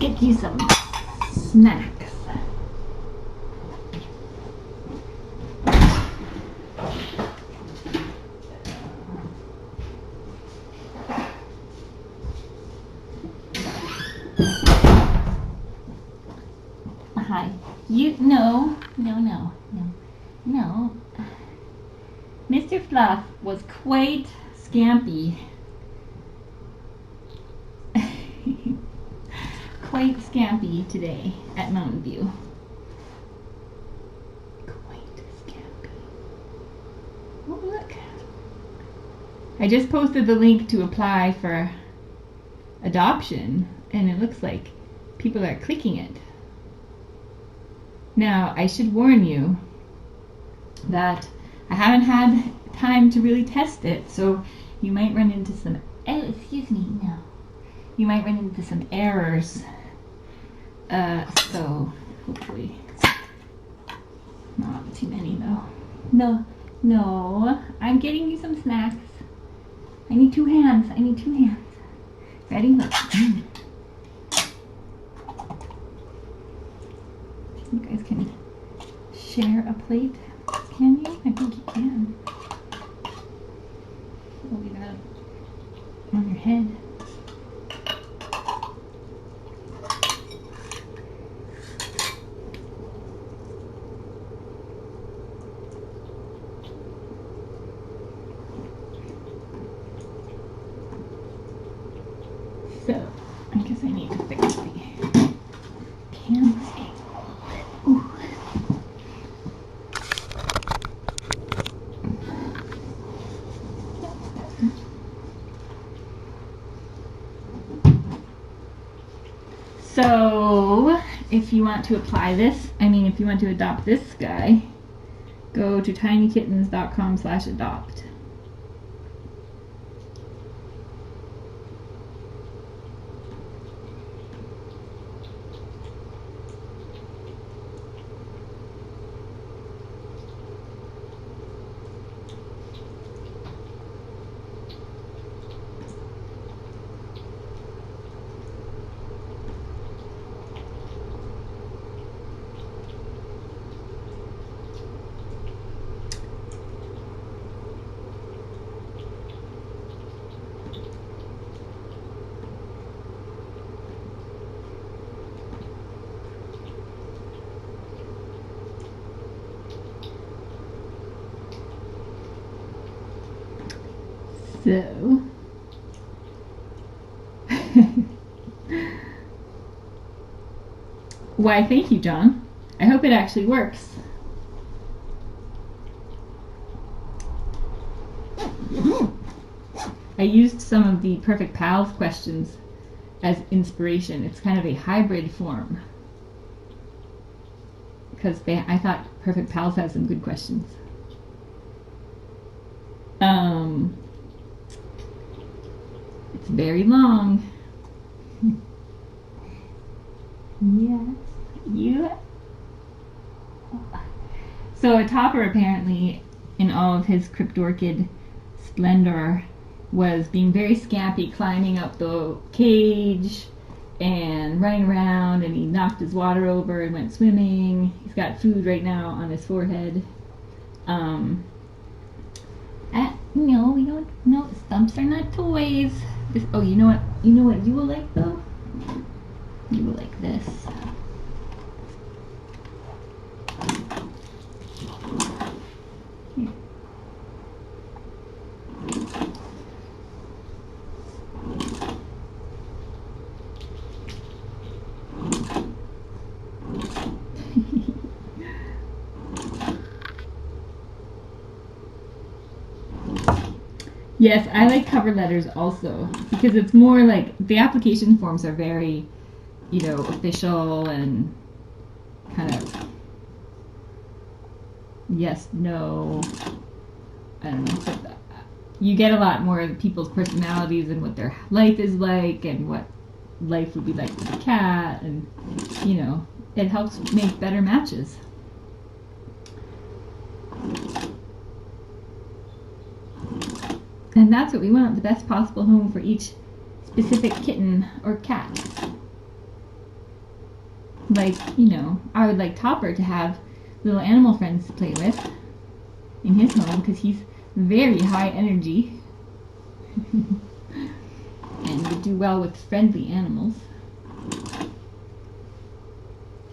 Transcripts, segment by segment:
get you some snacks. Hi. No. Mr. Fluff was quite scampy. Quite scampy today at Mountain View. Quite scampy. Oh, look. I just posted the link to apply for adoption, and it looks like people are clicking it. Now, I should warn you that I haven't had time to really test it, so you might run into some, you might run into some errors. So hopefully not too many though. No, I'm getting you some snacks. I need two hands. Ready? Look. You guys can share a plate. Can you? I think you can. I'll leave it out on your head. So, I guess I need to fix the camera angle. Ooh. So, if you want to apply this, if you want to adopt this guy, go to tinykittens.com/adopt. So, why, thank you, John. I hope it actually works. I used some of the Perfect Pals questions as inspiration. It's kind of a hybrid form because I thought Perfect Pals has some good questions. It's very long. Yes. So a topper apparently, in all of his cryptorchid splendor, was being very scampy, climbing up the cage and running around, and he knocked his water over and went swimming. He's got food right now on his forehead. No, we don't. No, stumps are not toys. Oh, you know what? You know what you will like though? You will like this. Here. Yes, I like cover letters also because it's more like the application forms are very, official and kind of yes, no, I don't know. But you get a lot more of people's personalities and what their life is like and what life would be like with a cat, and it helps make better matches. And that's what we want, the best possible home for each specific kitten or cat. like, you know, I would like Topper to have little animal friends to play with in his home because he's very high energy and would do well with friendly animals.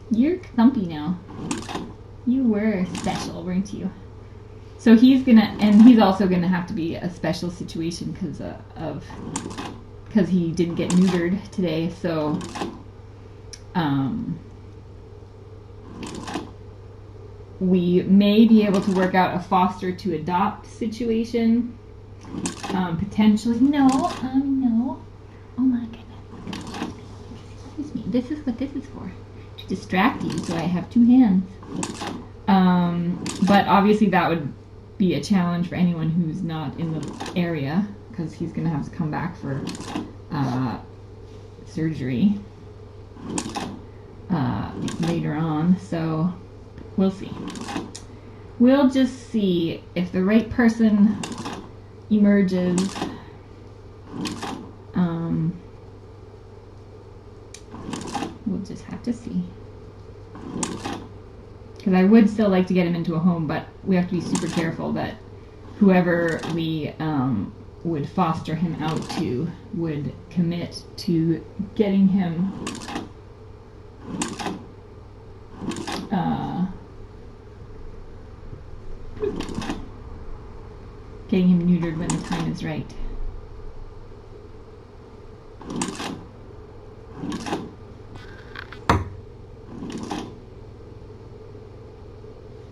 You're clumpy now. You were special, weren't you? So he's also gonna have to be a special situation because he didn't get neutered today. So, we may be able to work out a foster to adopt situation. Potentially. No. No. Oh my goodness. Excuse me. This is what this is for. To distract you, so I have two hands. But obviously that would be a challenge for anyone who's not in the area, because he's going to have to come back for surgery later on, so we'll see. We'll just see if the right person emerges. We'll just have to see. Because I would still like to get him into a home, but we have to be super careful that whoever we would foster him out to would commit to getting him neutered when the time is right.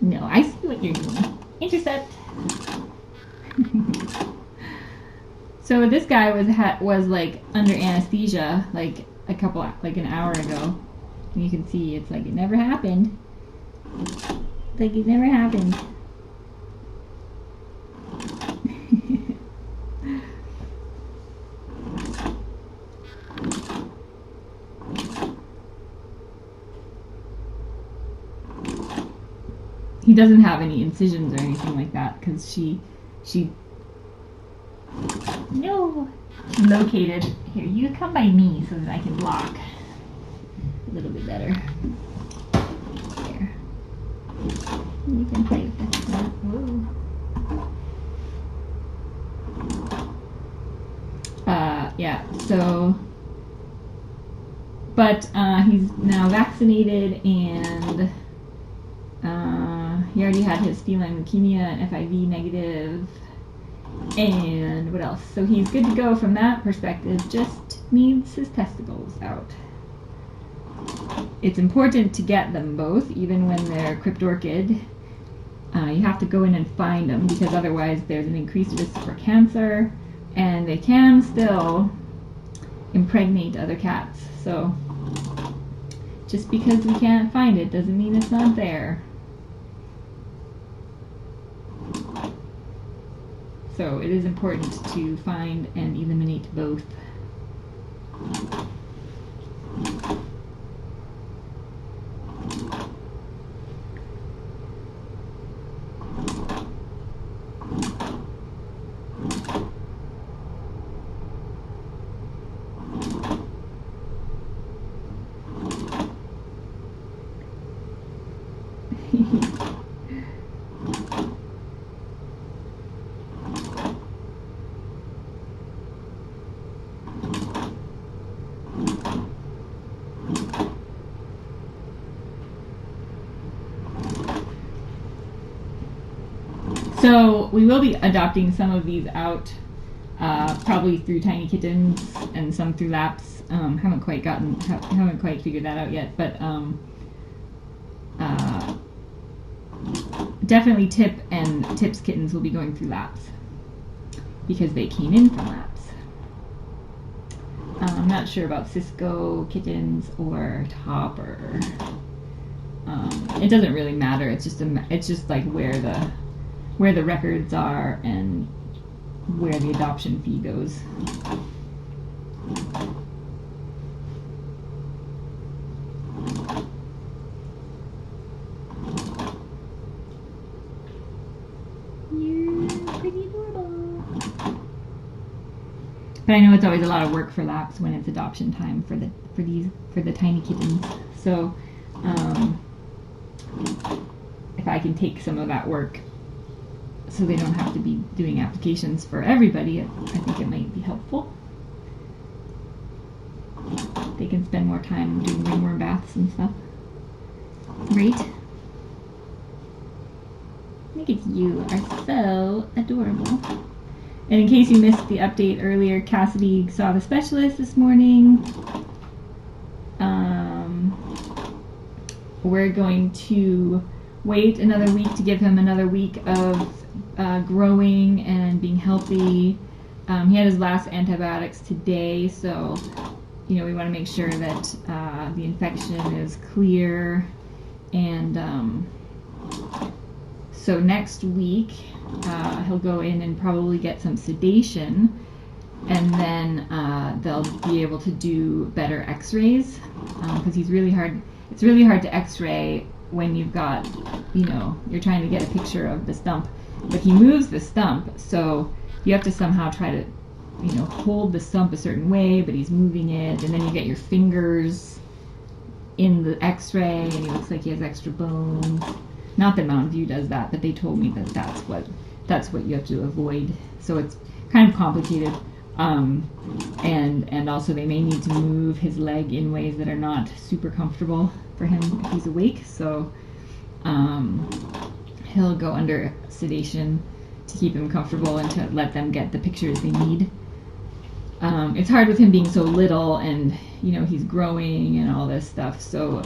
No, I see what you're doing. Intercept. So this guy was like under anesthesia like an hour ago, and you can see it's like it never happened. Like it never happened. He doesn't have any incisions or anything like that because she located. Here, you come by me so that I can block a little bit better. Here, you can play with this. Whoa. Yeah. So, but he's now vaccinated and. He already had his feline leukemia and FIV negative, and what else? So he's good to go from that perspective, just needs his testicles out. It's important to get them both, even when they're cryptorchid. You have to go in and find them, because otherwise there's an increased risk for cancer, and they can still impregnate other cats. So just because we can't find it doesn't mean it's not there. So it is important to find and eliminate both. So we will be adopting some of these out, probably through Tiny Kittens and some through Laps. Haven't quite figured that out yet, but definitely Tip and Tip's kittens will be going through Laps because they came in from Laps. I'm not sure about Cisco kittens or Topper. It doesn't really matter. It's just like where the records are and where the adoption fee goes. You're pretty adorable. But I know it's always a lot of work for Laps when it's adoption time for the tiny kittens. So if I can take some of that work so they don't have to be doing applications for everybody, I think it might be helpful. They can spend more time doing ringworm baths and stuff. Right? I think you are so adorable. And in case you missed the update earlier, Cassidy saw the specialist this morning. We're going to wait another week to give him another week of growing and being healthy. He had his last antibiotics today, so we want to make sure that the infection is clear. And so next week he'll go in and probably get some sedation, and then they'll be able to do better x-rays, because he's really hard. It's really hard to x-ray when you've got, you're trying to get a picture of the stump, but he moves the stump, so you have to somehow try to, hold the stump a certain way, but he's moving it, and then you get your fingers in the x-ray, and he looks like he has extra bones. Not that Mountain View does that, but they told me that that's what you have to avoid. So it's kind of complicated, and also they may need to move his leg in ways that are not super comfortable for him if he's awake. So he'll go under sedation to keep him comfortable and to let them get the pictures they need. It's hard with him being so little, and he's growing and all this stuff. So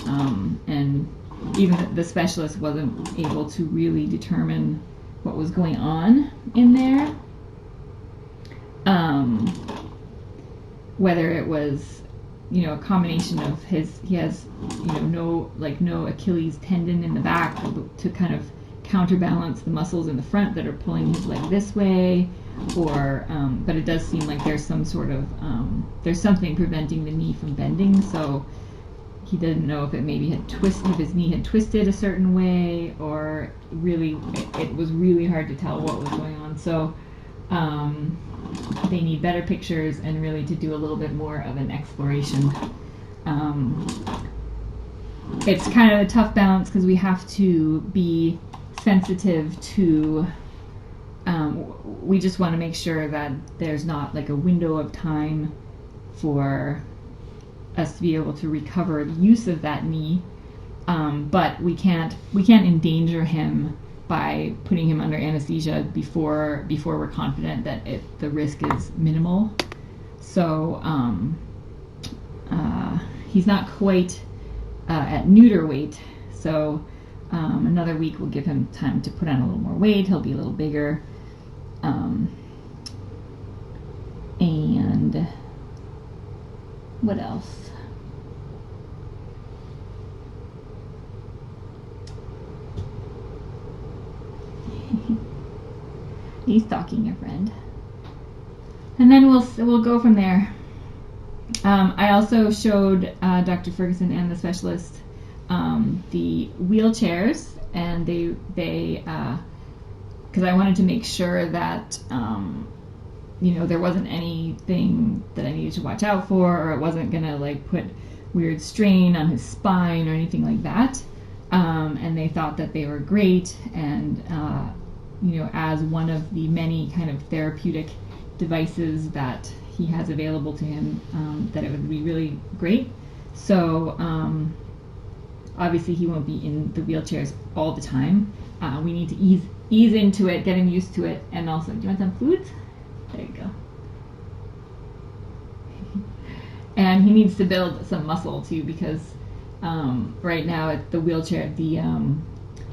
and even the specialist wasn't able to really determine what was going on in there. Whether it was, a combination of he has, no Achilles tendon in the back to kind of counterbalance the muscles in the front that are pulling his leg this way, or, but it does seem like there's some sort of, there's something preventing the knee from bending, so he didn't know if it maybe had if his knee had twisted a certain way, or really, it was really hard to tell what was going on. So they need better pictures and really to do a little bit more of an exploration. It's kind of a tough balance because we have to be sensitive to, we just want to make sure that there's not like a window of time for us to be able to recover the use of that knee, but we can't endanger him by putting him under anesthesia before we're confident that the risk is minimal. So he's not quite at neuter weight, so another week will give him time to put on a little more weight. He'll be a little bigger, and what else? He's stalking your friend, and then we'll go from there. I also showed Dr. Ferguson and the specialist the wheelchairs, and they because I wanted to make sure that there wasn't anything that I needed to watch out for, or it wasn't gonna put weird strain on his spine or anything like that. And they thought that they were great, and as one of the many kind of therapeutic devices that he has available to him, that it would be really great. So obviously he won't be in the wheelchairs all the time. We need to ease into it, get him used to it, and also, do you want some food? There you go. And he needs to build some muscle too, because right now at the wheelchair, the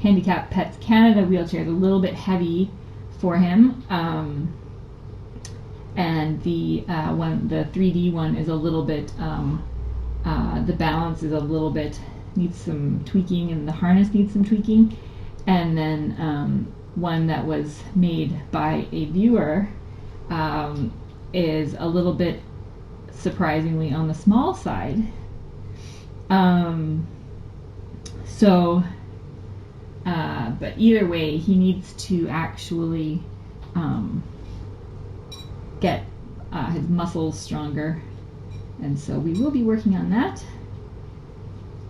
Handicap Pets Canada wheelchair is a little bit heavy for him, and the 3D one is a little bit, the balance is a little bit, needs some tweaking, and the harness needs some tweaking. And then one that was made by a viewer is a little bit surprisingly on the small side. But either way, he needs to actually get his muscles stronger, and so we will be working on that.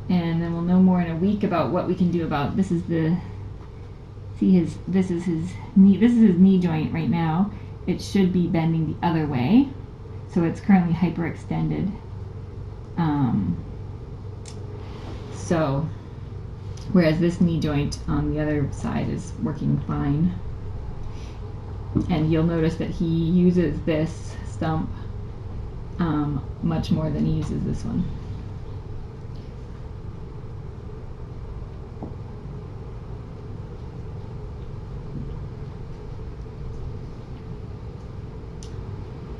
and then we'll know more in a week about what we can do about this is his knee joint right now. It should be bending the other way, so it's currently hyperextended. So whereas this knee joint on the other side is working fine. And you'll notice that he uses this stump much more than he uses this one.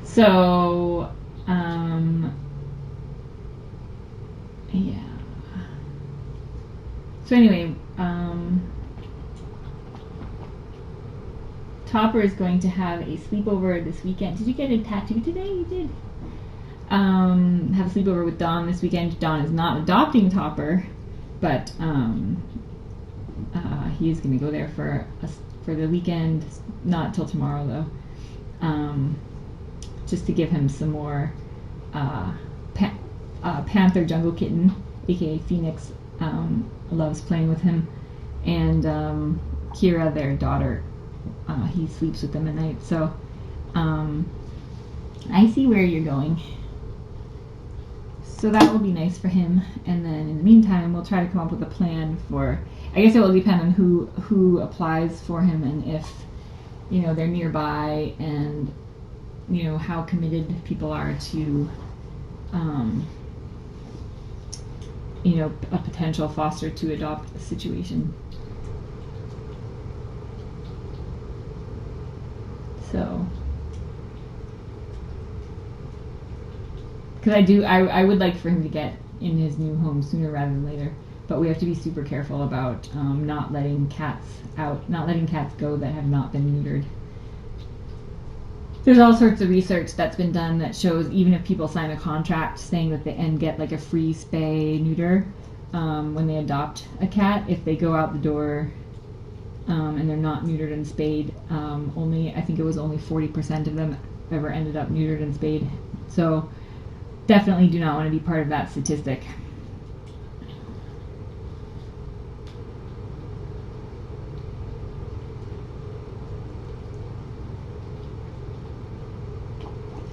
So, yeah. So anyway, Topper is going to have a sleepover this weekend. Did you get a tattoo today? You did. Have a sleepover with Dawn this weekend. Dawn is not adopting Topper, but he is going to go there for the weekend. Not till tomorrow though. Just to give him some more Panther Jungle Kitten, aka Phoenix, loves playing with him, and Kira, their daughter, he sleeps with them at night. So I see where you're going. So that will be nice for him, and then in the meantime we'll try to come up with a plan for, I guess it will depend on who applies for him and if they're nearby, and how committed people are to a potential foster to adopt situation. So, because I would like for him to get in his new home sooner rather than later, but we have to be super careful about not letting cats go that have not been neutered. There's all sorts of research that's been done that shows even if people sign a contract saying that and get like a free spay neuter when they adopt a cat, if they go out the door and they're not neutered and spayed, I think it was only 40% of them ever ended up neutered and spayed. So definitely do not want to be part of that statistic.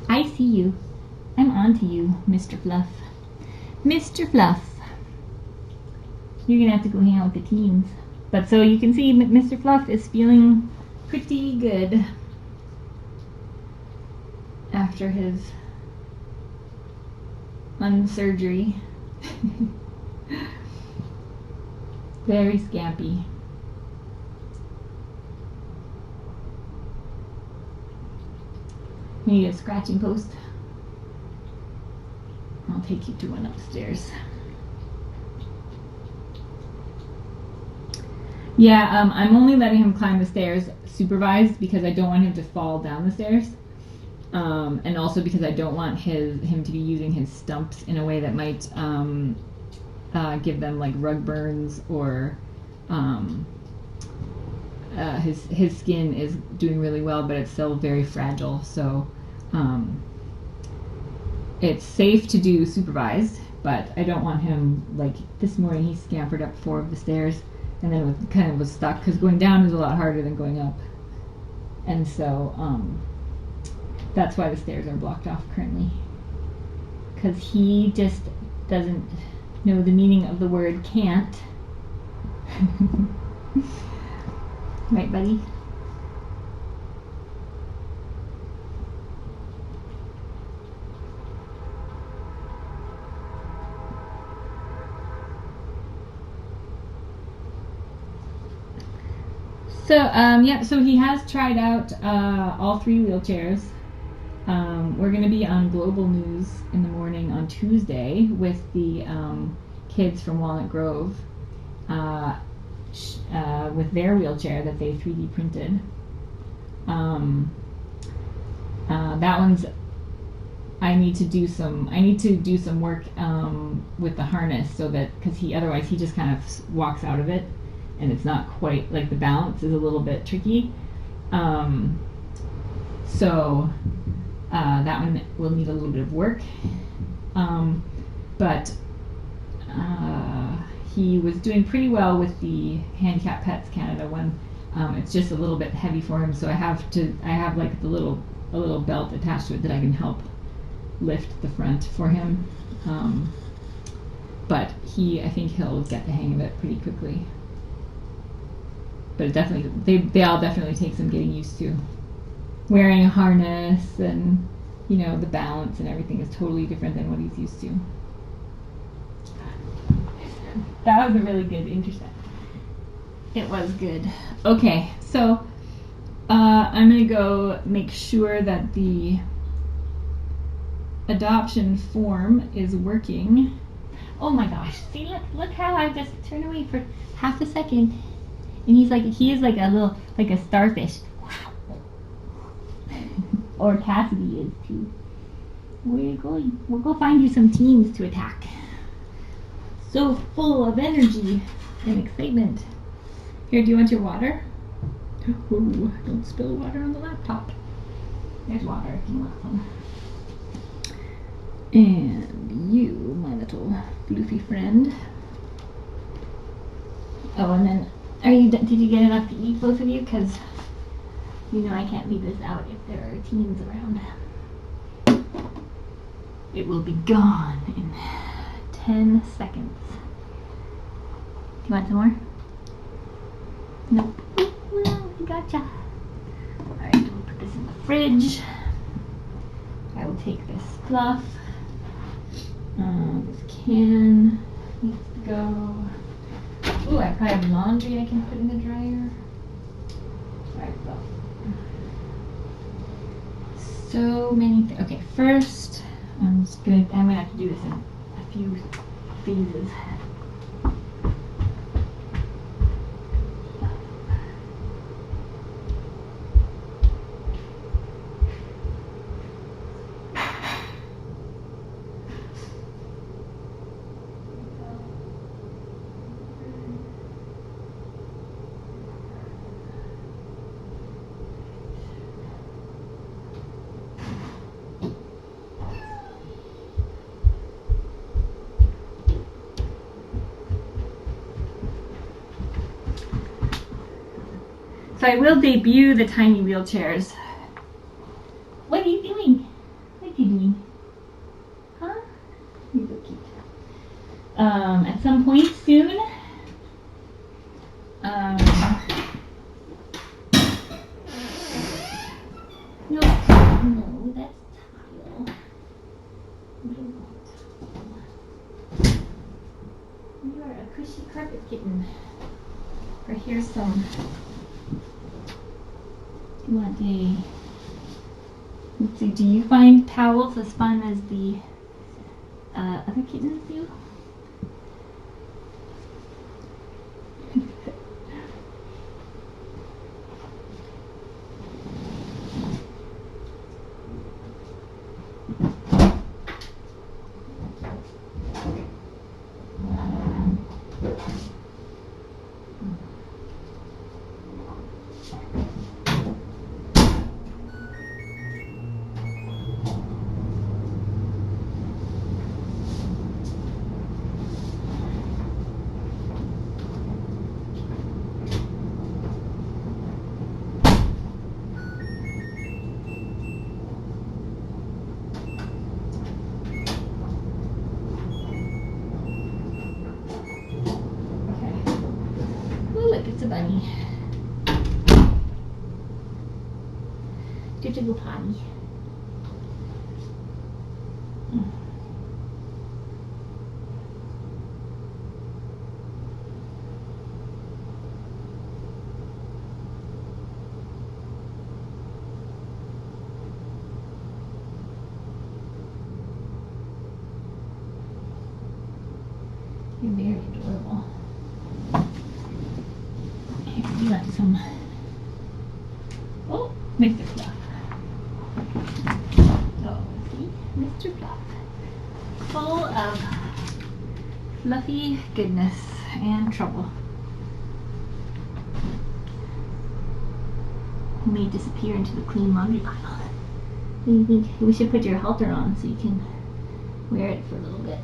I see you. I'm on to you, Mr. Fluff. Mr. Fluff. You're going to have to go hang out with the teens. But so you can see Mr. Fluff is feeling pretty good after his surgery. Very scampy. We need a scratching post. I'll take you to one upstairs. Yeah, I'm only letting him climb the stairs supervised because I don't want him to fall down the stairs. And also because I don't want him to be using his stumps in a way that might give them like rug burns, or his skin is doing really well, but it's still very fragile. So it's safe to do supervised, but I don't want him, like this morning he scampered up 4 of the stairs and then was stuck because going down is a lot harder than going up, and so that's why the stairs are blocked off currently, because he just doesn't know the meaning of the word can't. Right, buddy? So, so he has tried out all 3 wheelchairs. We're going to be on Global News in the morning on Tuesday with the kids from Walnut Grove with their wheelchair that they 3D printed. That one's I need to do some work with the harness, so that because otherwise he just kind of walks out of it, and it's not quite like the balance is a little bit tricky. So that one will need a little bit of work, but he was doing pretty well with the Handicap Pets Canada one. It's just a little bit heavy for him, so I have like a little belt attached to it that I can help lift the front for him. But I think he'll get the hang of it pretty quickly. But it definitely, they all definitely take some getting used to. Wearing a harness and, you know, the balance and everything is totally different than what he's used to. That was a really good intercept. It was good. Okay, so I'm gonna go make sure that the adoption form is working. Oh my gosh! See, look how I just turned away for half a second, and he is like a starfish. Wow. Or Cassidy is too. Where are you going? We'll go find you some teams to attack. So full of energy and excitement. Here, do you want your water? Ooh, don't spill water on the laptop. There's water if you want some. And you, my little floofy friend. Oh, and then, did you get enough to eat, both of you? Because, you know, I can't leave this out if there are teens around. It will be gone in 10 seconds. Do you want some more? Nope. Well, gotcha. Alright, we'll put this in the fridge. I will take this fluff. This can needs to go. Ooh, I probably have laundry I can put in the dryer. Alright, well. So many things. Okay, first, I'm gonna have to do this in a few phases. So I will debut the tiny wheelchairs. What are you doing? What are you doing? Huh? You're so cute. At some point soon, no, that's tile. You are a cushy carpet kitten. Or here's some. Let's see, do you find towels as fun as the other kittens do? It's a bunny. Do you have to go potty? You're very adorable. You got some. Oh, Mr. Fluff. Oh, see? Mr. Fluff. Full of fluffy goodness and trouble. He may disappear into the clean laundry pile. What do you think? We should put your halter on so you can wear it for a little bit.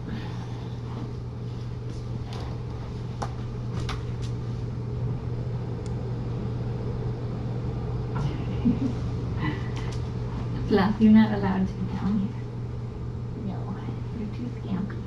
Fluff, you're not allowed to be down here. No, you're too scampy.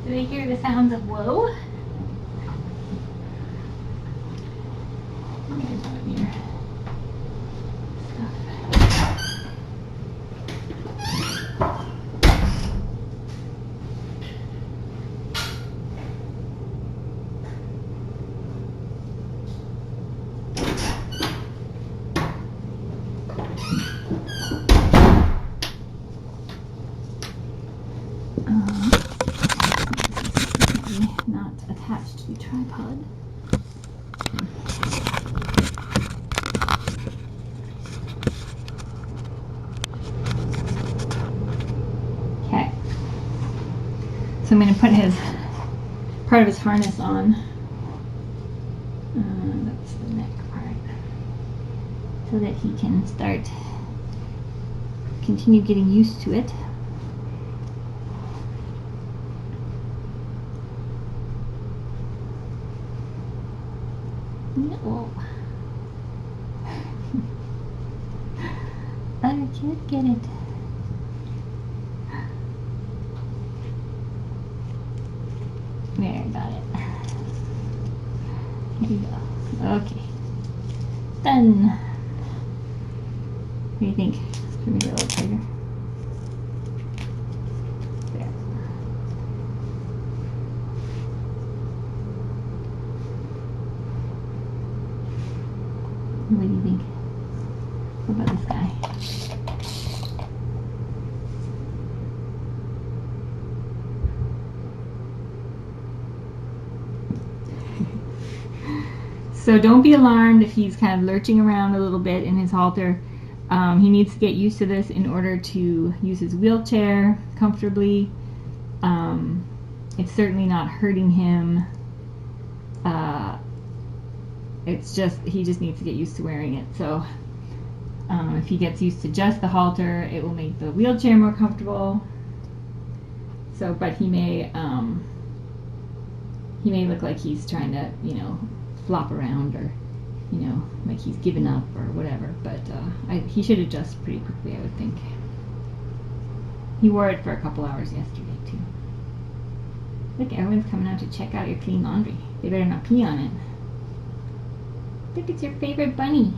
Do they hear the sounds of woe? Here's one of your stuff. Not attached to the tripod. Okay. So I'm going to put part of his harness on. That's the neck part. So that he can continue getting used to it. No. I can't get it. There, I got it. Here you go. Okay. Done. What do you think? Screw me a little tighter. There. What do you think? What about this guy? So don't be alarmed if he's kind of lurching around a little bit in his halter. He needs to get used to this in order to use his wheelchair comfortably. It's certainly not hurting him. He just needs to get used to wearing it. So if he gets used to just the halter, it will make the wheelchair more comfortable. So, but he may look like he's trying to, flop around, or like he's given up or whatever, but he should adjust pretty quickly, I would think. He wore it for a couple hours yesterday too. Look, everyone's coming out to check out your clean laundry. They better not pee on it. Look, it's your favorite bunny.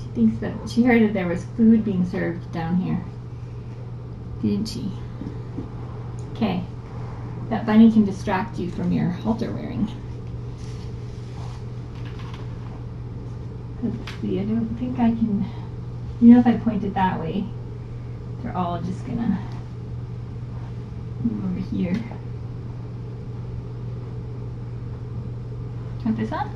She thinks that she heard that there was food being served down here, didn't she? Okay. That bunny can distract you from your halter wearing. Let's see, I don't think I can... if I point it that way, they're all just gonna move over here. Want this on?